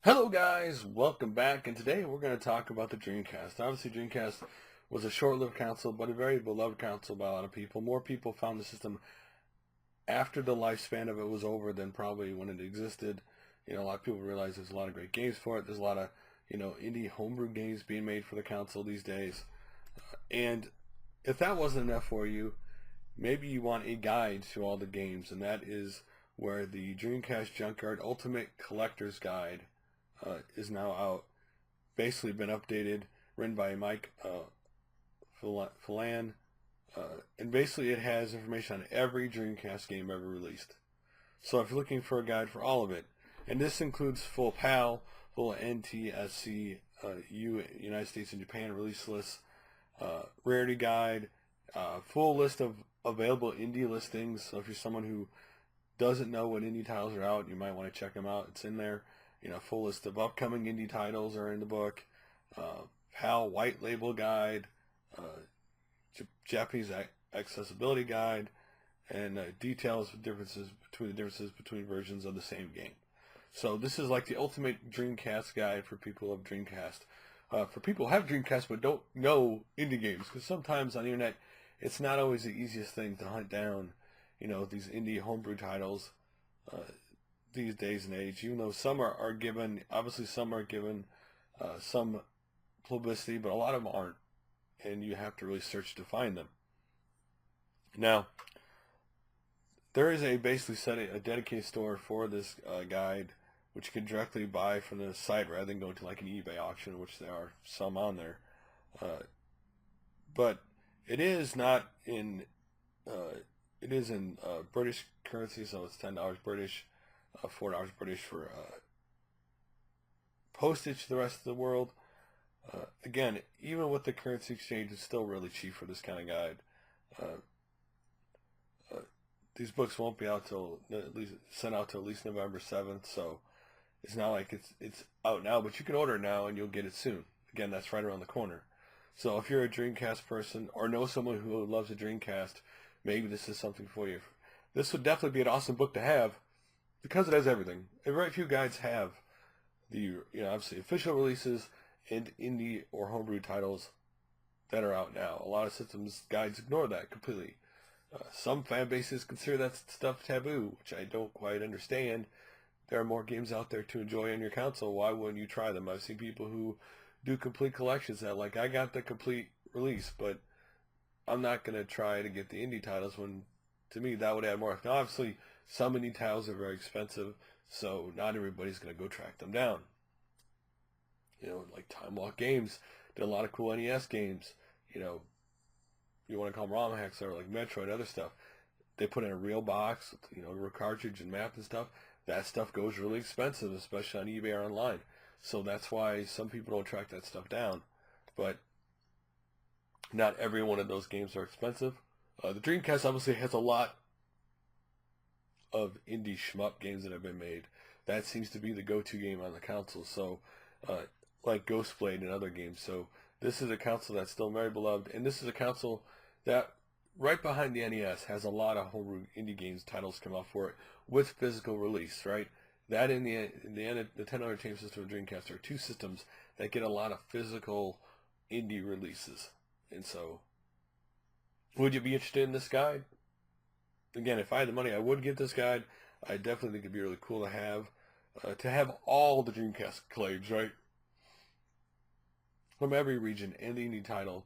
Hello guys, welcome back, and today we're going to talk about the Dreamcast. Obviously Dreamcast was a short-lived console, but a very beloved console by a lot of people. More people found the system after the lifespan of it was over than probably when it existed. A lot of people realize there's a lot of great games for it. There's a lot of, indie homebrew games being made for the console these days. And if that wasn't enough for you, maybe you want a guide to all the games, and that is where the Dreamcast Junkyard Ultimate Collector's Guide is now out. Basically been updated, written by Mike Phelan, and basically it has information on every Dreamcast game ever released. So if you're looking for a guide for all of it, and this includes full PAL, full NTSC, United States and Japan release lists, rarity guide, full list of available indie listings. So if you're someone who doesn't know what indie titles are out, you might want to check them out. It's in there. Full list of upcoming indie titles are in the book. PAL white label guide, Japanese accessibility guide, and details of differences between versions of the same game. So this is like the ultimate Dreamcast guide for people who have Dreamcast. For people who have Dreamcast but don't know indie games, because sometimes on the internet it's not always the easiest thing to hunt down, these indie homebrew titles these days and age. Even though some are given, obviously some are given some publicity, but a lot of them aren't, and you have to really search to find them. Now, there is basically a dedicated store for this guide, which you can directly buy from the site rather than going to like an eBay auction, which there are some on there. But it is not in, it is in British currency, so it's $10 British, $4 British for postage to the rest of the world. Again, even with the currency exchange, it's still really cheap for this kind of guide. These books won't be out till sent out till at least November 7th, so it's not like it's out now, but you can order it now and you'll get it soon. Again, that's right around the corner. So if you're a Dreamcast person or know someone who loves a Dreamcast, maybe this is something for you. This would definitely be an awesome book to have because it has everything. And very few guides have the obviously official releases and indie or homebrew titles that are out now. A lot of systems guides ignore that completely. Some fan bases consider that stuff taboo, which I don't quite understand. There are more games out there to enjoy on your console. Why wouldn't you try them? I've seen people who do complete collections that, like, I got the complete release, but I'm not going to try to get the indie titles when, to me, that would add more. Now, obviously, some indie titles are very expensive, so not everybody's going to go track them down. Like Time Walk Games did a lot of cool NES games. You want to call them ROM hacks or like Metroid, other stuff. They put in a real box, a cartridge and map and stuff. That stuff goes really expensive, especially on eBay or online. So that's why some people don't track that stuff down. But not every one of those games are expensive. The Dreamcast obviously has a lot of indie shmup games that have been made. That seems to be the go-to game on the console. So, like Ghostblade and other games. So this is a console that's still very beloved, and this is a console that right behind the NES has a lot of homebrew indie games titles come out for it with physical release, right? That in the Nintendo Entertainment System and Dreamcast are two systems that get a lot of physical indie releases. And so, would you be interested in this guide? Again, if I had the money, I would get this guide. I definitely think it'd be really cool to have all the Dreamcast claims, right? From every region and the indie title.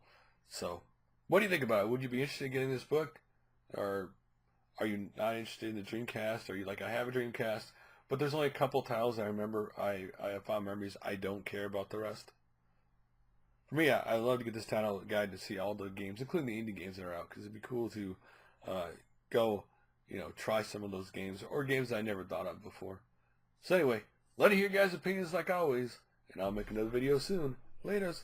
So, what do you think about it? Would you be interested in getting this book? Or are you not interested in the Dreamcast? Are you like, I have a Dreamcast, but there's only a couple titles I remember. I have fond memories. I don't care about the rest. For me, I love to get this title guide to see all the games, including the indie games that are out, because it'd be cool to go, try some of those games, or games I never thought of before. So anyway, let me hear your guys' opinions like always, and I'll make another video soon. Laters.